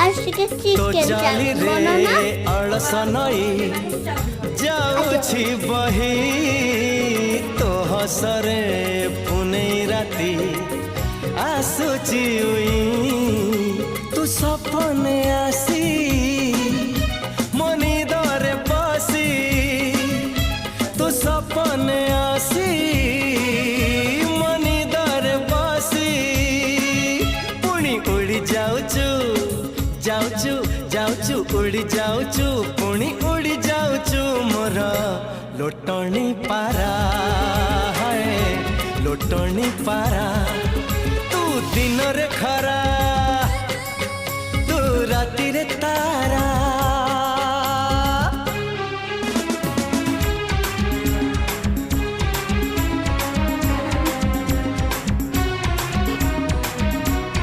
आज टिके तो चिकेन चाली चाउमिन बनाना रे अलस नई जाऊछि बही तो हसरे पुनै राति आसुची तू सपने आसी मनी दरे पसी तू सपने आसी मनी दरे पसी पुणी उड़ी जाऊचु जाऊचु जाऊचु उड़ी जाऊचु पुणी उड़ी जाऊचु मोर लोटणी पारा है लोटणी पारा तू दिन रे खा